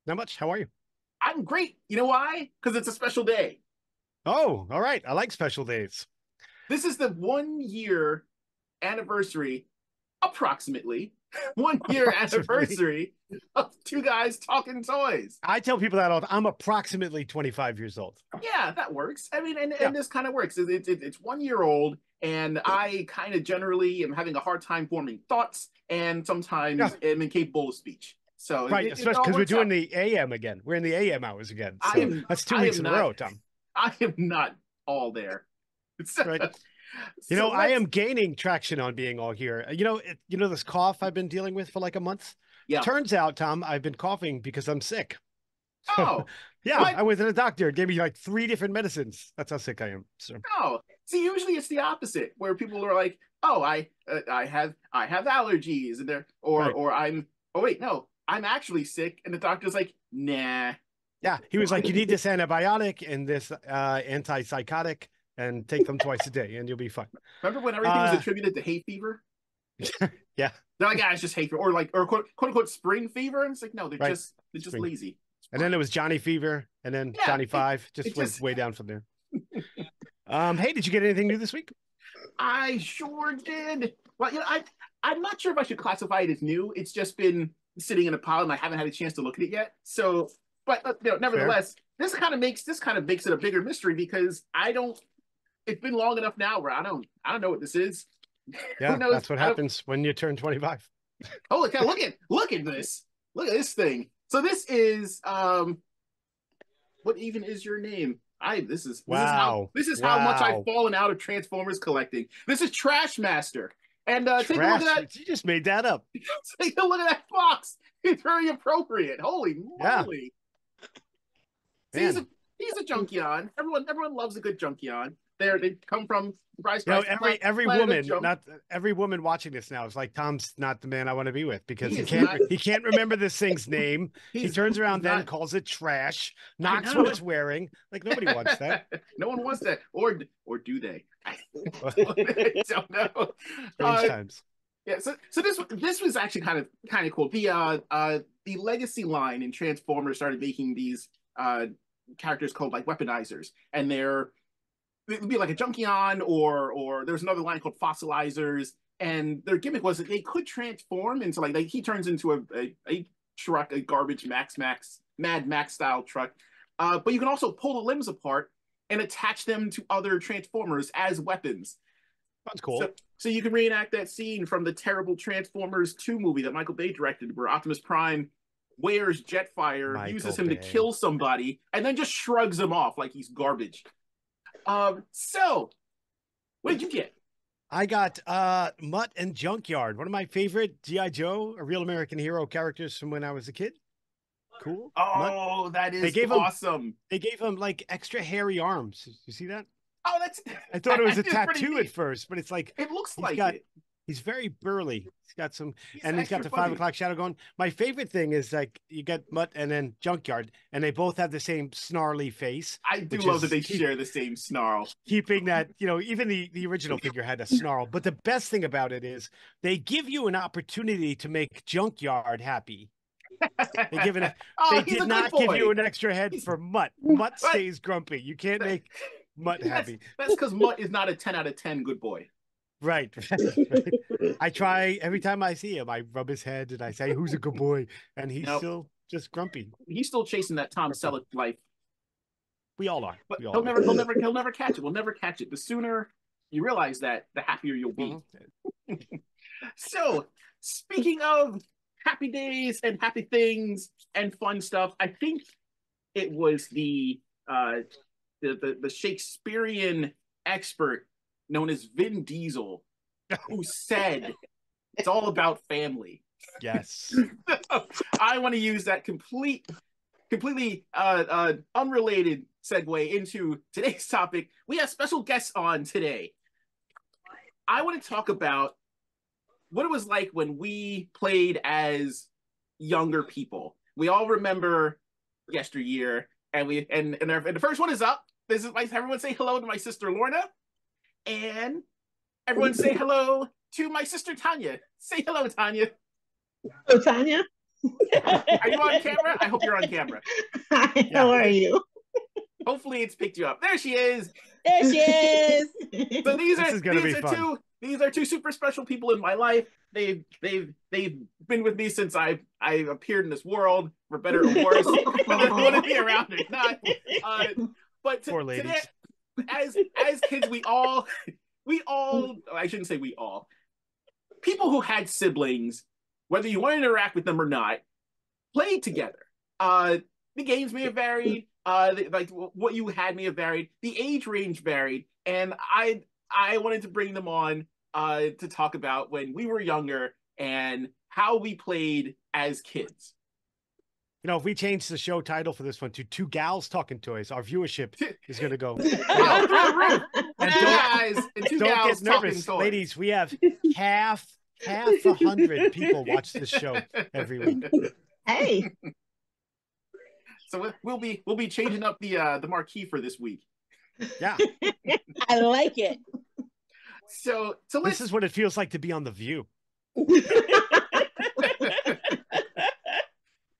Not much. How are you? I'm great. You know why? Because it's a special day. Oh, all right. I like special days. This is the 1 year anniversary, approximately 1 year Approximately. anniversary of Two Guys Talking Toys. I tell people that all the time. I'm approximately 25 years old. Yeah, that works. I mean, and, Yeah. and this kind of works. It's 1 year old, and I kind of generally am having a hard time forming thoughts, and Yeah. sometimes am incapable of speech. So Right. it Especially all because we're works doing out. the AM again. We're in the AM hours again. I So am that's two I weeks am in a not row, Tom. I am not all there. Right. So I let's am gaining traction on being all here. This cough I've been dealing with for like a month. yeah. Turns out, Tom, I've been coughing because I'm sick. So, Oh, yeah, what? I went to the doctor. It gave me like three different medicines. That's how sick I am. So, No. See, usually it's the opposite, where people are like, "Oh, I have allergies," and they're right. or I'm oh wait, no, I'm actually sick, and the doctor's like, "Nah." Yeah, he was like, you need this antibiotic and this antipsychotic, and take them twice a day, and you'll be fine. Remember when everything was Uh, attributed to hay fever? yeah, They're like, "Ah, it's just hay fever," or like, or quote unquote spring fever, and it's like, no, they're right. just Spring, lazy. It's and then fine. it was Johnny Fever, and then Yeah, Johnny it Five. it Just went just way down from there. Hey, did you get anything new this week? I sure did. Well, I'm not sure if I should classify it as new. It's just been sitting in a pile, and I haven't had a chance to look at it yet. So, but Fair. nevertheless, this kind of makes it a bigger mystery because I don't. It's been long enough now where I don't know what this is. Who Yeah, knows? that's what I don't. happens when you turn 25. Oh, look at this. Look at this thing. So this is what even is your name? I Wow, this is how much I've wow. fallen out of Transformers collecting. This is Trash Master. And take a look at Trash. that. You just made that up. Take a look at that fox. It's very appropriate. Holy Yeah, moly! See, man. he's a Junkion. Everyone loves a good Junkion. They come from Rise Rise Every Planet of woman, Junk. not every woman watching this now is like, Tom's not the man I want to be with because He is not. he can't remember this thing's name. He turns He's around then, not. calls it trash, I knocks what know. it's wearing. Like nobody wants that. No one wants that, or do they? I don't know. Strange times. Yeah, so this was actually kind of cool. The legacy line in Transformers started making these characters called like weaponizers, and it would be like a Junkion, or there's another line called fossilizers, and their gimmick was that they could transform into like he turns into a truck, a garbage Mad Max style truck, but you can also pull the limbs apart and attach them to other Transformers as weapons. That's So, cool. so you can reenact that scene from the terrible Transformers 2 movie that Michael Bay directed, where Optimus Prime wears Jetfire, uses Michael him to Bay. kill somebody, and then just shrugs him off like he's garbage. So what did you get? I got Mutt and Junkyard, one of my favorite G.I. Joe, a real American hero characters from when I was a kid. Cool. Mutt. Oh, that They is gave him awesome. they gave him like extra hairy arms. You see that? Oh, that's I thought it was that a is pretty tattoo at neat. first, but it's like It looks he's like got it. he's very burly. He's got some, He's and he's got extra the 5 o'clock fuzzy. shadow going. My favorite thing is like you get Mutt and then Junkyard, and they both have the same snarly face, I do which love that is they share the same snarl. keeping that, even the original figure had a snarl. But the best thing about it is they give you an opportunity to make Junkyard happy. They give it a, Oh, they he's did a good not give you boy. an extra head He's for Mutt. Mutt but stays grumpy. You can't make Mutt that's happy. that's because Mutt is not a 10 out of 10 good boy. Right, right. I try every time I see him, I rub his head and I say, "Who's a good boy?" And he's No, still just grumpy. he's still chasing that Tom Grumpy. Selleck life, We all are. but We all he'll are. never, he'll never, he'll never catch it. We'll never catch it. The sooner you realize that, the happier you'll be. Mhm. So, speaking of happy days and happy things and fun stuff, I think it was the Shakespearean expert known as Vin Diesel who said it's all about family. Yes. I want to use that completely unrelated segue into today's topic. We have special guests on today. I want to talk about what it was like when we played as younger people. We all remember yesteryear, and the first one is up. This is everyone say hello to my sister Lorna, and everyone say hello to my sister Tanya. Say hello, Tanya. Hello, Tanya. Are you on camera? I hope you're on camera. Hi, how are you? Hopefully it's picked you up. There she is. There she is. So these are two super special people in my life. They've been with me since I appeared in this world, for better or worse. Whether they want to be around or not. But today, as kids, we all I shouldn't say we all. People who had siblings, whether you want to interact with them or not, played together. The games may have varied. Like what you had may have varied. The age range varied, and I wanted to bring them on to talk about when we were younger and how we played as kids. You know, if we change the show title for this one to Two Gals Talking Toys, our viewership is going to go. And two gals get nervous, toys. ladies. We have half 100 people watch this show every week. Hey. So we'll be changing up the marquee for this week. Yeah, I like it. So this is what it feels like to be on The View.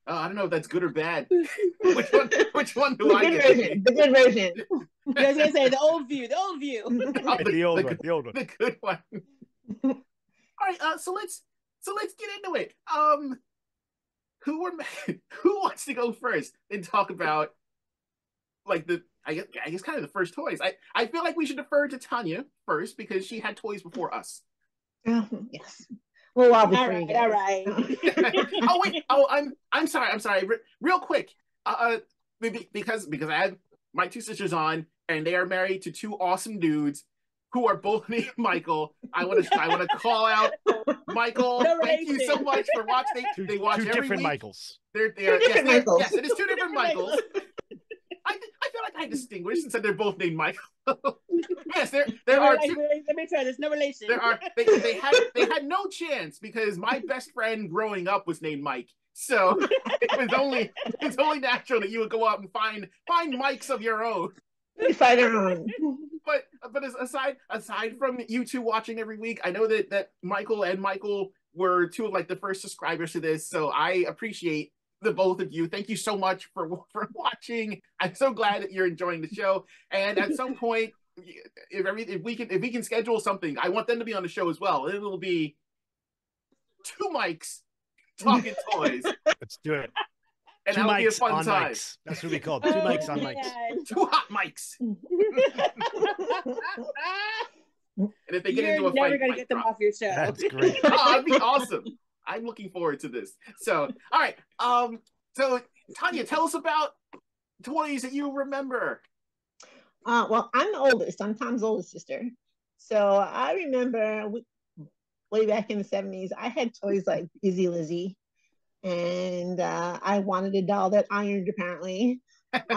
I don't know if that's good or bad. Which one do I get? The good version. I was gonna say the old view. The old one. The good one. All right. So let's get into it. Who wants to go first and talk about like I guess kind of the first toys? I feel like we should defer to Tanya first because she had toys before us. Yes. Well, I'll be All free. right. Oh wait. Oh, I'm sorry. Real quick. Because I had my two sisters on and they are married to two awesome dudes who are both named Michael. I want to call out Michael. No thank you so much for watching. They watch two every different week. Michaels. Yes, it is two different Michaels. I feel like I distinguished and said they're both named Michael. Yes, there are two. Let me try. There's no relation. They had no chance because my best friend growing up was named Mike. So it's only natural that you would go out and find Mikes of your own. We find our own. But aside from you two watching every week, I know that Michael and Michael were two of like the first subscribers to this, so I appreciate the both of you. Thank you so much for watching. I'm so glad that you're enjoying the show. And at some point, if we can schedule something, I want them to be on the show as well. It'll be two mics talking toys. Let's do it. And two that'll be a mics fun on time. mics. That's what we call it. Two mics on mics. Two hot mics. And if they get into a fight, you're never gonna get them off your show. That's great. Oh, that'd be awesome. I'm looking forward to this. So, all right. So Tanya, tell us about toys that you remember. Well, I'm the oldest. I'm Tom's oldest sister. So I remember way back in the 70s, I had toys like Busy Lizzie. And I wanted a doll that ironed, apparently. And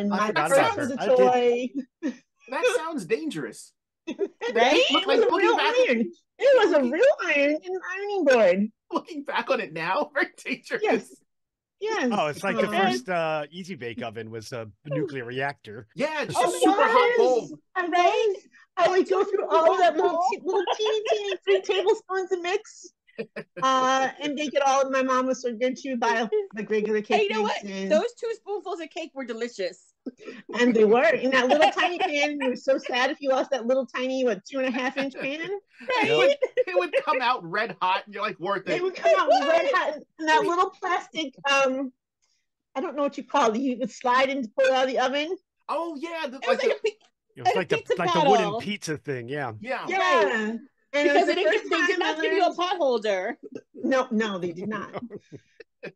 my purse was a toy. That sounds dangerous. Right? It was a real iron. It was a real iron and ironing board. Looking back on it now, very dangerous. Yes. Oh, it's like the first Easy Bake Oven was a nuclear reactor. Yeah, just a super hot bulb. Right? I would go through all of that little teeny 3 tablespoons of mix. And bake it all. My mom was so good to buy like regular cake. Hey, you know what? Those 2 spoonfuls of cake were delicious. And they were in that little tiny pan. You were so sad if you lost that little tiny 2.5-inch pan. Right? It would come out red hot, and you're like, worth it. It would come out red hot, and that little plastic. I don't know what you call it. You would slide and pull it out of the oven. Oh yeah, It was like the wooden pizza thing. Yeah. Yeah. And because they did not give you a pot holder. No, they did not.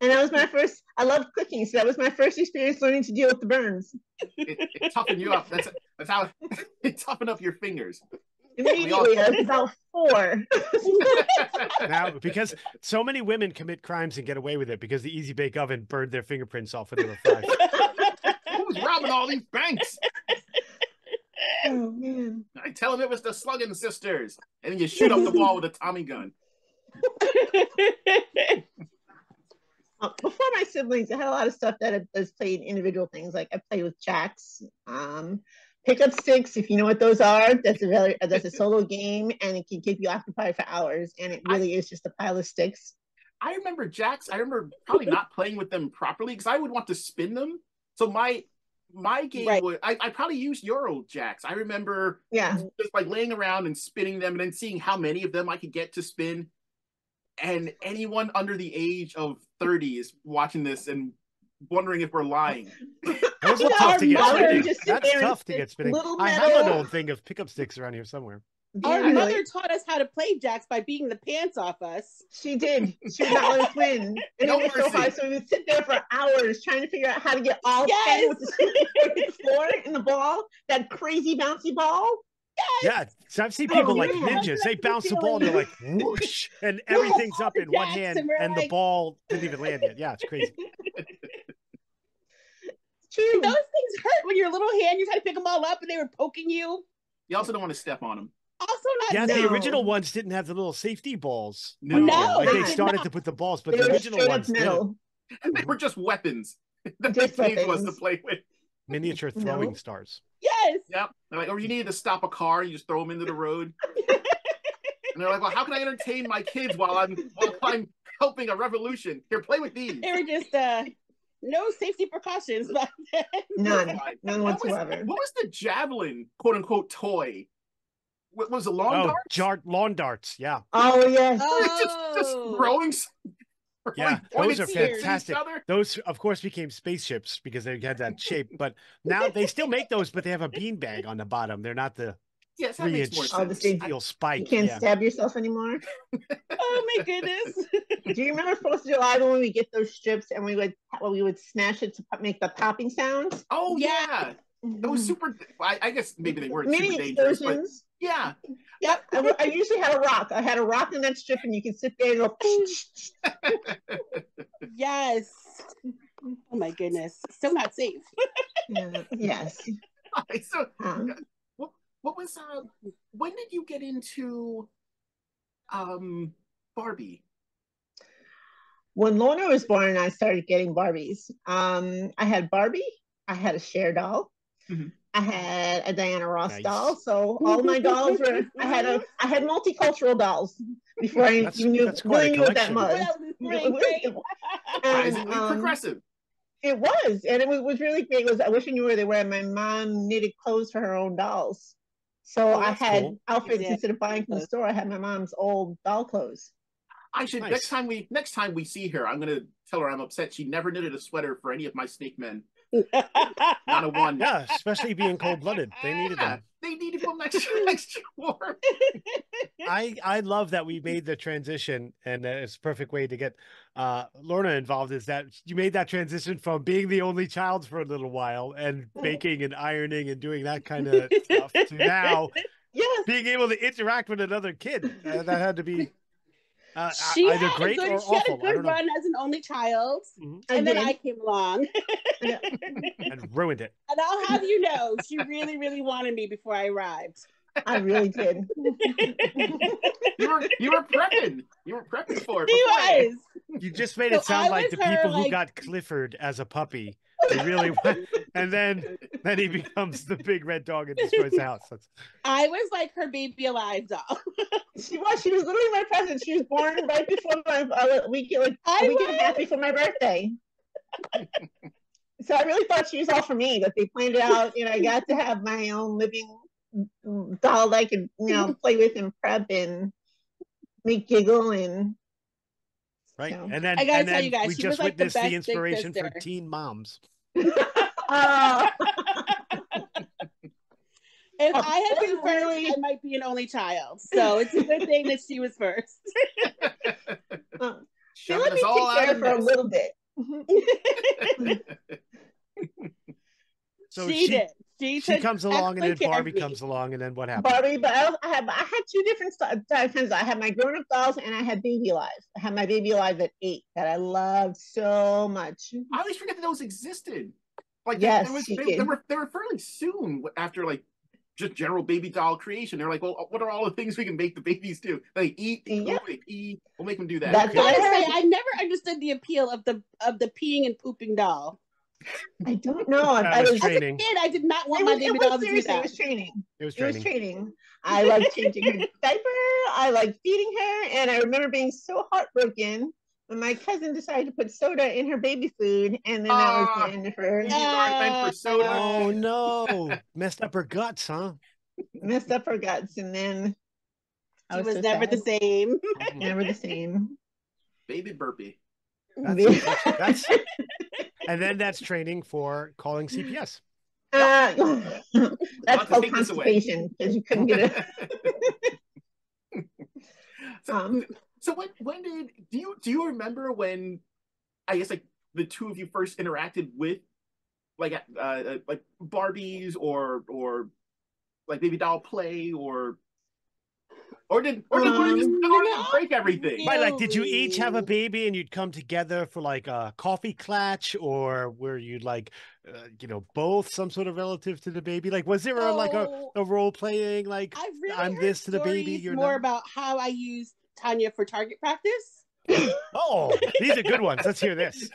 And that was my first. I loved cooking, so that was my first experience learning to deal with the burns. It toughened you up. That's how it toughened up your fingers. Immediately, I was about 4. Now, because so many women commit crimes and get away with it because the Easy Bake Oven burned their fingerprints off when they were 5. Who's robbing all these banks? Oh man! I tell him it was the Slugging Sisters, and then you shoot up the wall with a Tommy gun. Before my siblings, I had a lot of stuff that has played individual things. Like I played with jacks, pickup sticks. If you know what those are, that's a solo game, and it can keep you occupied for hours. And it really is just a pile of sticks. I remember Jacks. I remember probably not playing with them properly because I would want to spin them. So my game would I probably used your old Jacks. I remember just like laying around and spinning them and then seeing how many of them I could get to spin. And anyone under the age of 30 is watching this and wondering if we're lying. Those are tough to get spinning. That's tough to get spinning. I have an old thing of pickup sticks around here somewhere. Our mother taught us how to play jacks by beating the pants off us. She did. She would not let us win. And it was so hard. So we would sit there for hours trying to figure out how to get all 10 with the floor and the ball, that crazy bouncy ball. Yes. Yeah, so I've seen people like ninjas. They bounce the ball and they're like whoosh, and everything's up in one hand, and the ball didn't even land yet. Yeah, it's crazy. True. Those things hurt when your little hand. You try to pick them all up, and they were poking you. You also don't want to step on them. Also not. Yeah, the original ones didn't have the little safety balls. No, like they started to put the balls, but the original ones didn't. And they were just weapons. Just weapons was to play with. Miniature throwing stars. Yes. Yep. They're like, or you needed to stop a car, you just throw them into the road. And they're like, well, how can I entertain my kids while I'm helping a revolution? Here, play with these. They were just no safety precautions back then. None whatsoever. What was the javelin, quote unquote, toy? What was it, lawn darts? Lawn darts, yeah. Oh, yes. Just throwing. Yeah, those are fantastic. Those, of course, became spaceships because they had that shape. But now they still make those, but they have a beanbag on the bottom. They're not the 3-inch steel spike. You can't stab yourself anymore. Oh my goodness! Do you remember 4th of July when we get those strips and we would smash it to make the popping sounds? Oh yeah, it was super. I guess maybe they weren't super dangerous, but yeah. Yep. I usually had a rock. I had a rock in that strip, and you can sit there and go. Yes. Oh my goodness. So not safe. Yes. So, what was when did you get into Barbie? When Lorna was born, I started getting Barbies. I had Barbie. I had a Cher doll. Mm-hmm. I had a Diana Ross doll, so all my dolls were. I had multicultural dolls before I even knew what that was. Progressive. It was, and it was really great. I wish I knew where they were. My mom knitted clothes for her own dolls, so I had outfits instead of buying from the store. I had my mom's old doll clothes. I should next time we see her, I'm gonna tell her I'm upset she never knitted a sweater for any of my snake men. Not a one. Yeah, especially being cold-blooded. They needed them. They needed them next war. I love that we made the transition, and it's a perfect way to get Lorna involved, is that you made that transition from being the only child for a little while and baking and ironing and doing that kind of stuff to now being able to interact with another kid. That had to be either great or awful. She had a good run as an only child, and then I came along and ruined it. And I'll have you know, she really, really wanted me before I arrived. I really did. You were prepping. You were prepping for it. She was. You just made it sound like the people who got Clifford as a puppy. They really went, and then he becomes the big red dog and destroys the house. I was like her baby alive doll. She was literally my present. She was born right before my week and a half before my birthday. So I really thought she was all for me. That they planned it out. I got to have my own living doll that I could play with and prep and make giggle and. Right, and then I gotta tell you guys, we just witnessed the inspiration for teen moms. If I had been first, I might be an only child. So it's a good thing that she was first. She let me take care of her a little bit. So she did. She comes along, and then Barbie comes along, and then what happened? Barbie, but I had two different times. I had my grown-up dolls, and I had Baby Alive. I had my Baby Alive at 8 that I loved so much. I always forget that those existed. Like, yes, they were fairly soon after like just general baby doll creation. They're like, well, what are all the things we can make the babies do? They eat, they pee. We'll make them do that. I never understood the appeal of the peeing and pooping doll. I don't know. I was training. As a kid, I did not want my baby doll to do that. It was training. It was training. I liked changing her diaper. I liked feeding her, and I remember being so heartbroken when my cousin decided to put soda in her baby food, and then that was the end of her. Meant for soda. Oh no, messed up her guts, huh? Messed up her guts, and then she was so never the same. Never the same. Baby burpee. That's and then that's training for calling CPS. That's called constipation because you couldn't get it. So when did do you remember when, I guess, like the two of you first interacted with like Barbies or like baby doll play or did just break everything? Right, like did you each have a baby and you'd come together for like a coffee clatch, or were you like both some sort of relative to the baby? Like was there like a role playing, like I'm this to the baby, you're more not? about how I used Tanya for target practice. Oh, these are good ones. Let's hear this.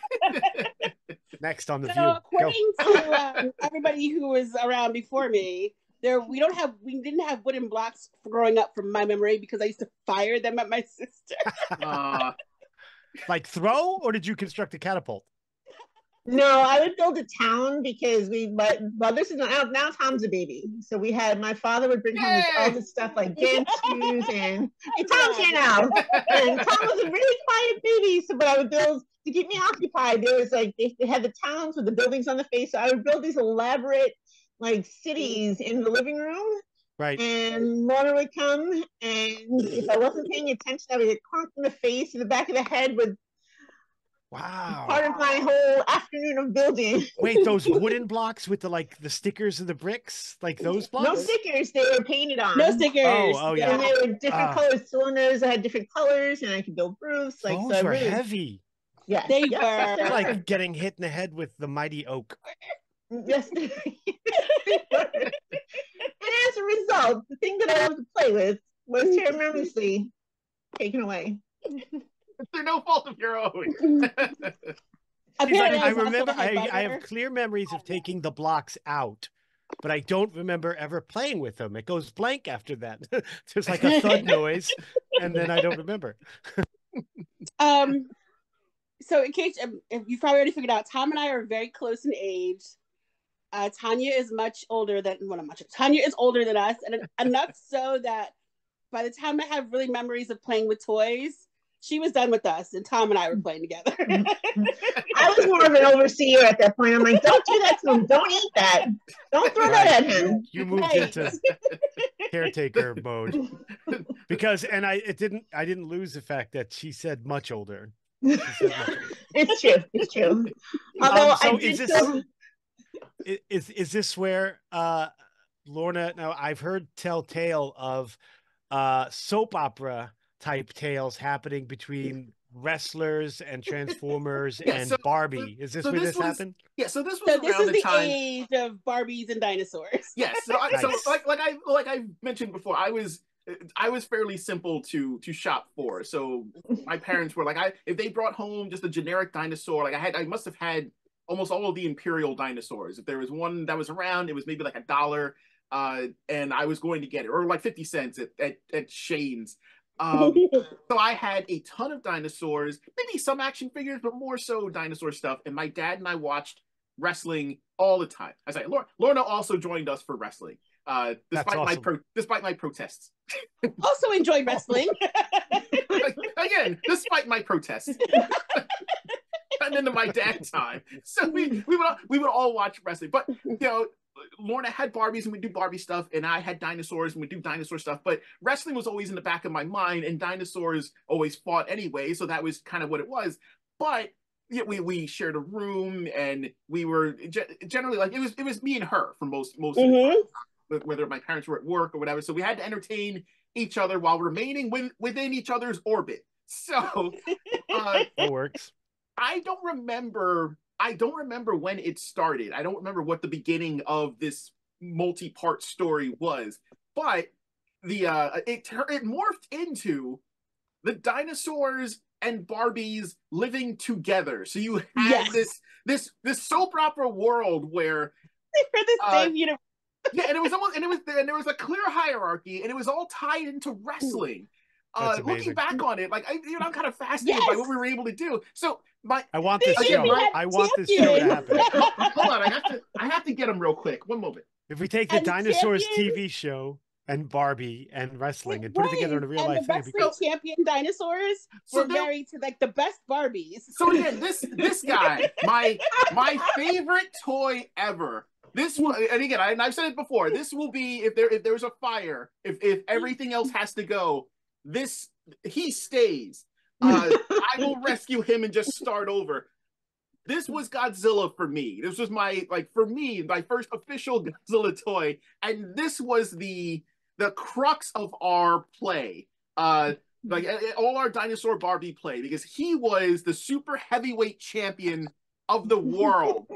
Next on The View. According to everybody who was around before me, we didn't have wooden blocks growing up from my memory because I used to fire them at my sister. Like throw, or did you construct a catapult? No, I would build a town because this is now Tom's a baby. So we had, my father would bring home all this stuff like dance shoes and hey, Tom's here now. And Tom was a really quiet baby. So, but I would build to keep me occupied. There was like, they had the towns with the buildings on the face. So I would build these elaborate like cities in the living room. Right. And Lorna would come, and if I wasn't paying attention, I would get conked in the face, in the back of the head with part of my whole afternoon of building. Wait, those wooden blocks with the stickers and the bricks, like those blocks? No stickers, they were painted on. No stickers. Oh yeah. And they were different colors, cylinders. I had different colors, and I could build roofs. Like those were heavy. Yes, they were like getting hit in the head with the mighty oak. Yes. And as a result, the thing that I wanted to play with was ceremoniously taken away. They're no fault of your own. I remember I have clear memories of taking the blocks out, but I don't remember ever playing with them. It goes blank after that. There's like a thud noise, and then I don't remember. So in case if you've probably already figured out, Tom and I are very close in age. Tanya is much older than Tanya is older than us, and enough so that by the time I have really memories of playing with toys, she was done with us, and Tom and I were playing together. I was more of an overseer at that point. I'm like, don't do that to him. Don't eat that. Don't throw that at him. You moved into caretaker mode because, and I didn't lose the fact that she said much older. It's true. It's true. Although so is this where Lorna? Now I've heard tell tale of soap opera type tales happening between wrestlers and Transformers and Barbie. Is this where this happened? Yeah, so this was around the time age of Barbies and dinosaurs. Yes, so like I mentioned before, I was fairly simple to shop for. So my parents were like, if they brought home just a generic dinosaur, like I must have had almost all of the Imperial dinosaurs. If there was one that was around, it was maybe like $1, and I was going to get it, or like 50 cents at Shane's. So I had a ton of dinosaurs, maybe some action figures, but more so dinosaur stuff. And my dad and I watched wrestling all the time. I say, Lorna also joined us for wrestling, despite my protests. Also enjoyed wrestling. Again, despite my protests. And into my dad time, so we would all watch wrestling. But Lorna had Barbies and we'd do Barbie stuff, and I had dinosaurs and we'd do dinosaur stuff. But wrestling was always in the back of my mind, and dinosaurs always fought anyway, so that was kind of what it was. But yeah, we shared a room, and we were generally like it was me and her for most of the time, whether my parents were at work or whatever. So we had to entertain each other while remaining within each other's orbit. So that works. I don't remember when it started. I don't remember what the beginning of this multi-part story was, but it morphed into the dinosaurs and Barbies living together. So you had this soap opera world where for the same universe. Yeah, and there was a clear hierarchy, and it was all tied into wrestling. That's looking amazing. back on it, like I'm kind of fascinated by what we were able to do. So I want this again, show. I want this show to happen. hold on, I have to get them real quick. One moment. If we take the And the Dinosaurs champion- TV show and Barbie and wrestling and put it Right. together in a real and life the thing, it'd be wrestling great. champion dinosaurs So were there- married to like the best Barbies. So again, this guy, my favorite toy ever. This will, and again, I've said it before. This will be if there's a fire, if everything else has to go, he stays. I will rescue him and just start over. This was Godzilla for me. This was my first official Godzilla toy, and this was the crux of our play. Like all our dinosaur Barbie play, because he was the super heavyweight champion of the world.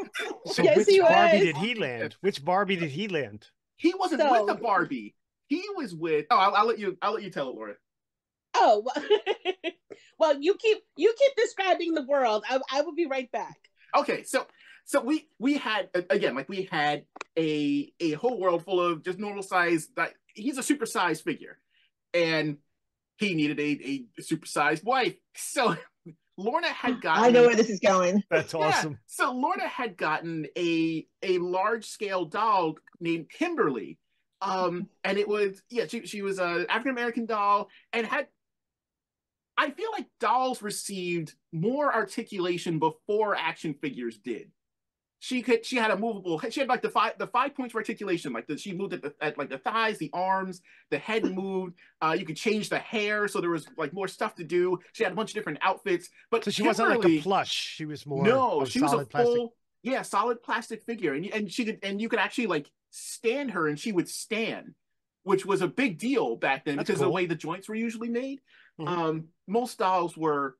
So Yes, which he Barbie was. did he land? Which Barbie did he land? He wasn't So- with the Barbie. He was with. Oh, I'll let you tell it, Laura. Oh, well, you keep describing the world. I will be right back. Okay, so we had again, like we had a whole world full of just normal size. He's a supersized figure, and he needed a supersized wife. So Lorna had gotten. I know where this is going. That's Yeah, awesome. so Lorna had gotten a large scale doll named Kimberly, and it was she was an African American doll and had. I feel like dolls received more articulation before action figures did. She had a movable. She had like the 5 points of articulation. Like she moved at like the thighs, the arms, the head moved. You could change the hair, so there was like more stuff to do. She had a bunch of different outfits, but So she wasn't like a plush. She was more she was a solid plastic. full solid plastic figure, and you could actually like stand her, and she would stand, which was a big deal back then. That's because of cool. the way the joints were usually made. Mhm. Most dolls were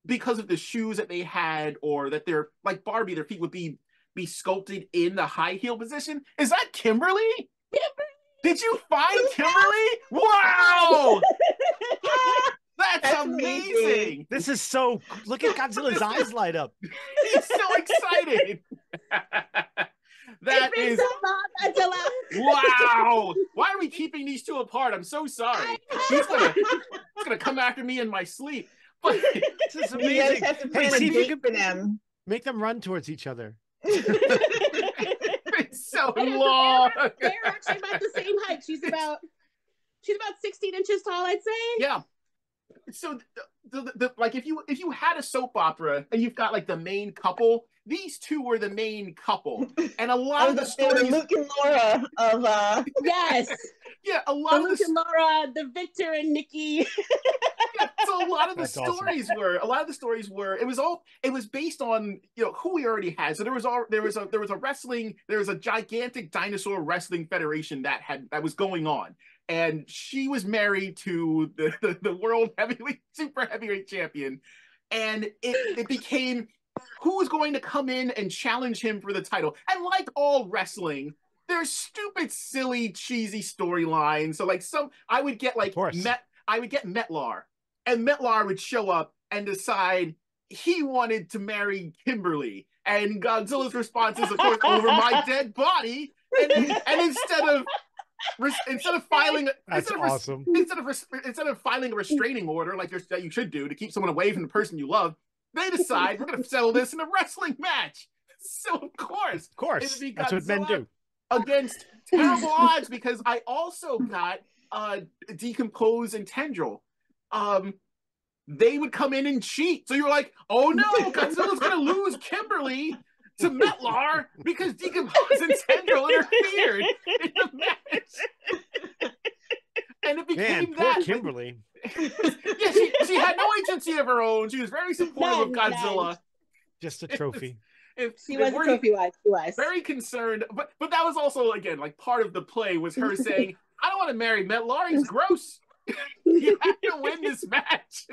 because of the shoes that they had, or that they're like Barbie, their feet would be sculpted in the high heel position. Is that Kimberly? Did you find Kimberly? Wow! That's amazing. This is so. Look at Godzilla's eyes light up. He's so excited. That is wow. Why are we keeping these two apart? I'm so sorry. He's gonna come after me in my sleep. But This is You guys amazing. have to Hey, plan see a if you date can for them. make them run towards each other. it's so And long. they're actually about the same height. She's about 16 inches tall, I'd say. Yeah. So like if you had a soap opera and you've got like the main couple, these two were the main couple, and a lot of the The stories. Luke and Laura of Yes. Yeah, a The lot of Luke the and Laura, the Victor and Nikki. so a lot of the That's awesome. stories were it was based on who we already had. So there was a gigantic dinosaur wrestling federation that was going on, and she was married to the world super heavyweight champion, and it became who was going to come in and challenge him for the title. And like all wrestling, there's stupid, silly, cheesy storylines. So like I would get like Metlar, and Metlar would show up and decide he wanted to marry Kimberly, and Godzilla's response is, of course, over my dead body. And instead of filing awesome. instead of filing a restraining order that you should do to keep someone away from the person you love, they decide we're going to settle this in a wrestling match. So of course, That's what men do. Against terrible odds, because I also got Decompose and Tendril. They would come in and cheat. So you're like, oh no, Godzilla's going to lose Kimberly to Metlar because Decompose and Tendril interfered in the match. And it became Poor Kimberly. Yeah, she had no agency of her own. She was very supportive of Godzilla. Just a trophy. She was a trophy wife. She was very concerned, but that was also again like part of the play was her saying, "I don't want to marry Metlar. He's gross. You have to win this match."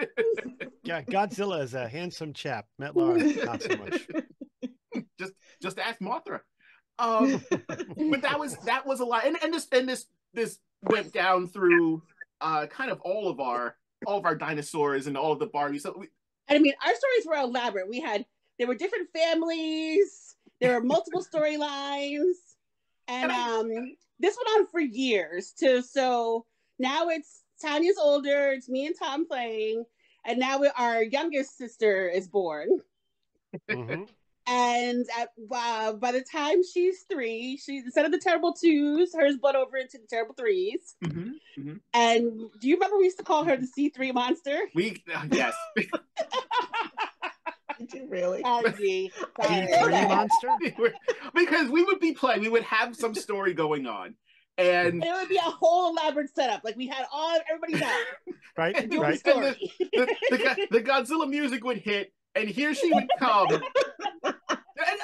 Yeah, Godzilla is a handsome chap. Metlar, not so much. Just ask Mothra. But that was a lot, and this went down through kind of all of our dinosaurs and all of the Barbies. So I mean, our stories were elaborate. There were different families. There were multiple storylines, and this went on for years. So now it's Tanya's older. It's me and Tom playing, and now our youngest sister is born. Mm-hmm. And by the time she's 3, she's instead of the terrible 2s, hers bled over into the terrible 3s. Mm-hmm. Mm-hmm. And do you remember we used to call her the C3 monster? Yes. Did you really? C3 monster? Because we would be playing, we would have some story going on. And it would be a whole elaborate setup. Like we had everybody back. Right. And Right. The Godzilla music would hit, and here she would come. And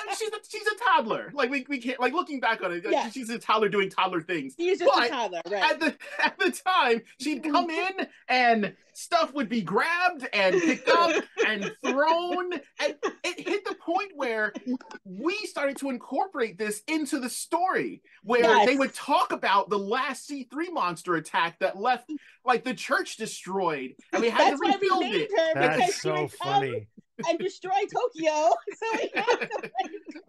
she's a toddler. Like we can't, like, looking back on it, Yeah. she's a toddler doing toddler things. She's just a toddler, right? At the time, she'd come in and stuff would be grabbed and picked up and thrown, and it hit the point where we started to incorporate this into the story, where they would talk about the last C3 monster attack that left like the church destroyed, and we had to rebuild it. That's so funny. And destroy Tokyo. So we have to,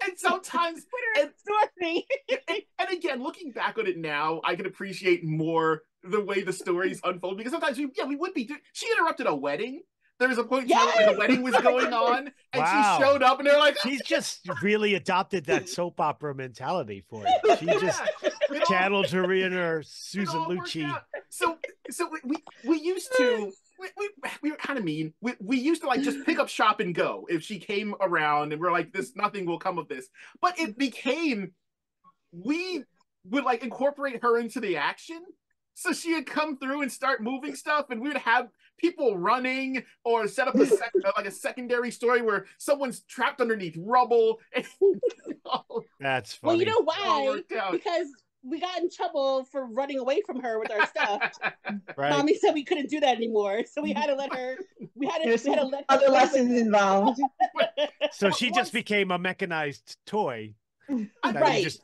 and sometimes and again, looking back on it now, I can appreciate more the way the stories unfold, because sometimes we would be she interrupted a wedding. There was a point in time where the wedding was going on, and she showed up, and they're like, she's just really adopted that soap opera mentality for it. She just channeled her inner Susan Lucci. So we used to we were kind of mean. We used to like just pick up shop and go if she came around, and we're like, nothing will come of this. But it became, we would like incorporate her into the action. So she would come through and start moving stuff, and we would have people running or set up a secondary story where someone's trapped underneath rubble. And, that's funny. Well, you know why? Because we got in trouble for running away from her with our stuff. Right. Mommy said we couldn't do that anymore, so we had to let her. We had to let other lessons involved. So she just became a mechanized toy. Right.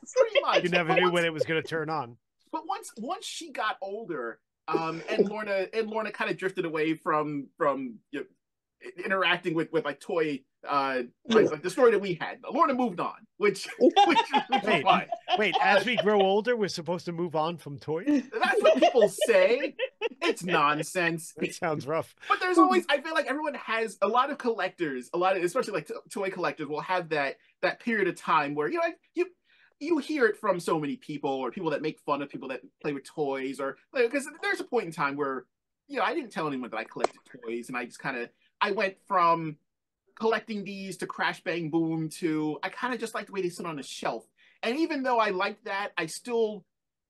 You never knew when it was going to turn on. But once she got older, and Lorna kind of drifted away from interacting with like toy, like the story that we had. Lorna moved on, which fine. Wait, as we grow older, we're supposed to move on from toys? That's what people say. It's nonsense. It sounds rough. But there's always, I feel like everyone has, a lot of collectors, especially like toy collectors, will have that period of time where you hear it from so many people, or people that make fun of people that play with toys, or because there's a point in time where I didn't tell anyone that I collected toys, and I just I went from collecting these to Crash Bang Boom to I kind of just like the way they sit on a shelf. And even though I liked that, I still,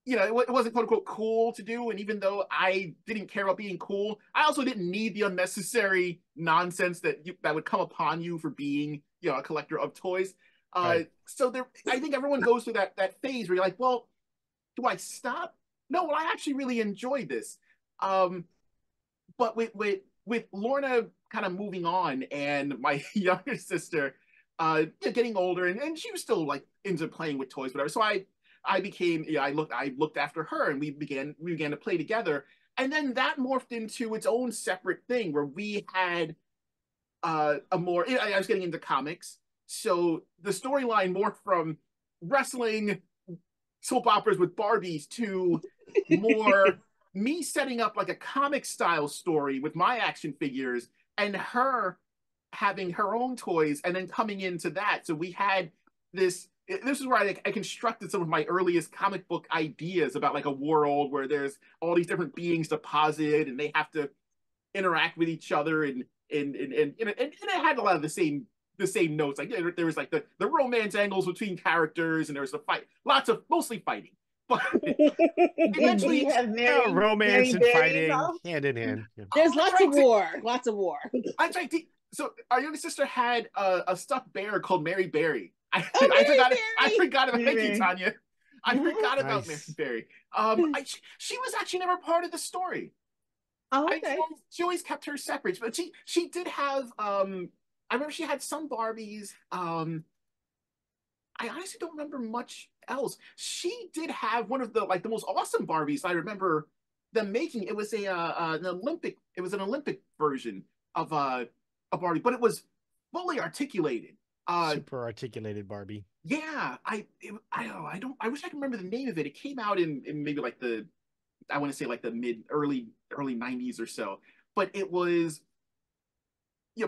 it wasn't quote unquote cool to do. And even though I didn't care about being cool, I also didn't need the unnecessary nonsense that would come upon you for being, a collector of toys. Right. So I think everyone goes through that phase where you're like, well, do I stop? No, well, I actually really enjoyed this. But with Lorna kind of moving on, and my younger sister getting older, and she was still like into playing with toys, whatever. So I became, I looked after her, and we began to play together. And then that morphed into its own separate thing where we had I was getting into comics. So the storyline morphed from wrestling soap operas with Barbies to more me setting up like a comic style story with my action figures, and her having her own toys, and then coming into that. So we had this is where I constructed some of my earliest comic book ideas about like a world where there's all these different beings deposited, and they have to interact with each other, and it had a lot of the same notes. Like there was like the romance angles between characters, and there was a fight, mostly fighting. But eventually, you have romance and fighting hand in hand. Yeah. There's lots of war. That's right. So our younger sister had a stuffed bear called Mary Berry. I forgot about Thank you, Tanya. I forgot about Mary Berry. She was actually never part of the story. Oh, okay. She always kept her separate, but she did have. I remember she had some Barbies. I honestly don't remember much else. She did have one of the most awesome Barbies I remember them making. It was an Olympic version of a Barbie, but it was fully articulated. Super articulated Barbie. Yeah, I wish I could remember the name of it. It came out in maybe like the I want to say like the early 90s or so. But it was,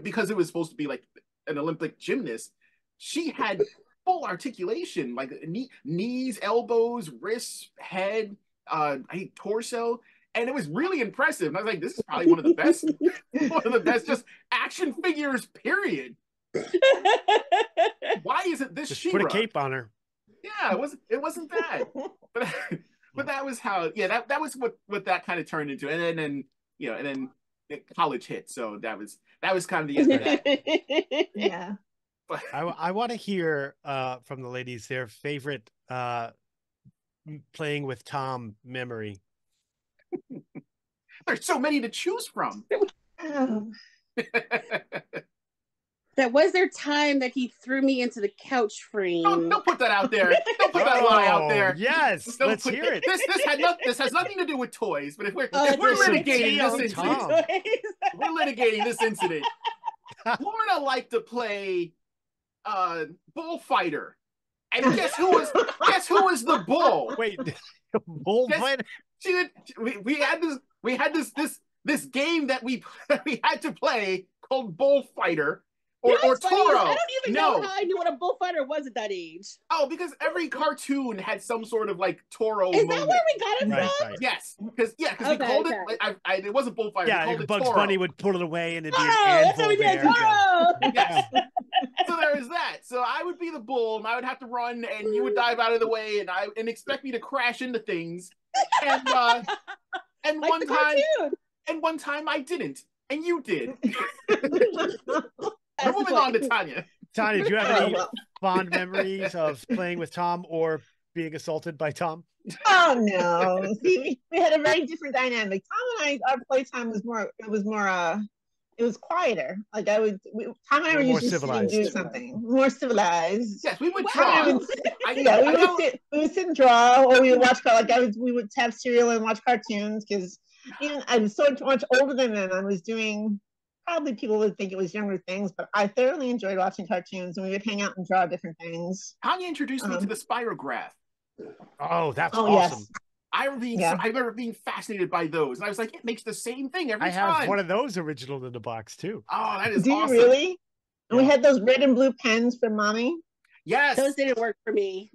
because it was supposed to be like an Olympic gymnast, she had full articulation, like knees, elbows, wrists, head, torso. And it was really impressive. And I was like, this is probably one of the best, just action figures, period. Why isn't this Just She-Ra? put a cape on her. Yeah, it wasn't bad. But that was how, that was what that kind of turned into. And then college hit. So that was kind of the end of that. Yeah. I want to hear from the ladies their favorite playing with Tom memory. There's so many to choose from. Oh. That was their time that he threw me into the couch frame. Don't put that out there. Don't put that lie out there. Yes, let's hear it. This has nothing to do with toys. But if we're there's some litigating tea this on incident, Tom. we're litigating this incident. Lorna liked to play bullfighter, and guess who was the bull? Wait, bullfighter. We had this game that we had to play called Bullfighter or Toro. I don't even know how I knew what a bullfighter was at that age. Oh, because every cartoon had some sort of like Toro. Is that where we got it from? Right. Yes, because we called it. It wasn't Bullfighter. Yeah, we called it Bugs Toro. Bunny would pull it away and it'd be an That's anvil what we did. there. Toro. Yes. So there was that. So I would be the bull, and I would have to run, and you would dive out of the way, and expect me to crash into things. And Like one time I didn't, and you did. We're moving on to Tanya. Tanya, do you have any fond memories of playing with Tom or being assaulted by Tom? Oh no! See, we had a very different dynamic. Tom and our playtime was more. It was quieter. Like Tom and I were usually sitting and do something more civilized. Yes, we would draw. We would sit and draw, or we would watch. We would have cereal and watch cartoons because I was so much older than them. I was doing. Probably people would think it was younger things, but I thoroughly enjoyed watching cartoons, and we would hang out and draw different things. Tanya introduced me to the spirograph. Oh, that's awesome. Yes. I remember being fascinated by those, and I was like, it makes the same thing every time. I have one of those original in the box too. Oh, that is awesome. Do you really? And we had those red and blue pens for mommy. Yes, those didn't work for me.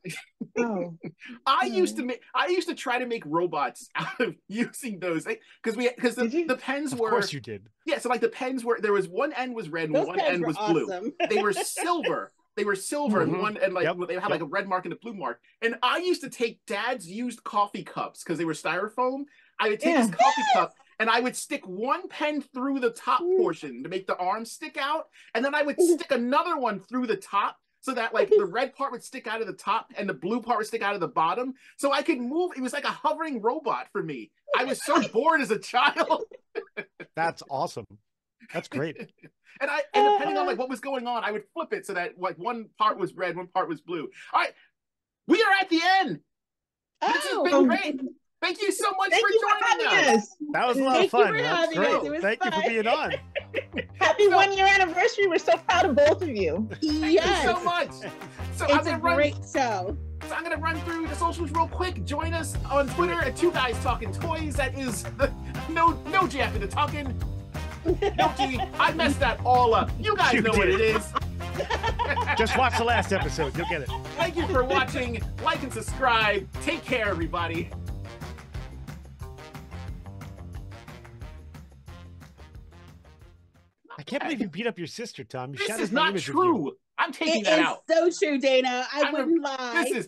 Oh, I used to try to make robots out of using those because the pens were. Of course you did. Yeah, so like the pens were, there was one end was red and those one end was blue. Awesome. They were silver. And one and they had like a red mark and a blue mark. And I used to take Dad's used coffee cups because they were styrofoam. I would take his coffee cup and I would stick one pen through the top portion to make the arms stick out, and then I would stick another one through the top. So that like the red part would stick out of the top and the blue part would stick out of the bottom. So I could move. It was like a hovering robot for me. I was so bored as a child. That's awesome. That's great. And depending on like what was going on, I would flip it so that like one part was red, one part was blue. All right. We are at the end. This has been great. Thank you so much for joining us. That was a lot of fun. That's great. Thank you for being on. Happy 1 year anniversary. We're so proud of both of you. Thank you so much. So it's a great show. So I'm going to run through the socials real quick. Join us on Twitter at Two Guys Talking Toys. That is no G after the talking. No G. I messed that all up. You guys know what it is. Just watch the last episode. You'll get it. Thank you for watching. Like and subscribe. Take care, everybody. I can't believe you beat up your sister, Tom. You this is not true. I'm taking that out. It's so true, Dana. I wouldn't lie.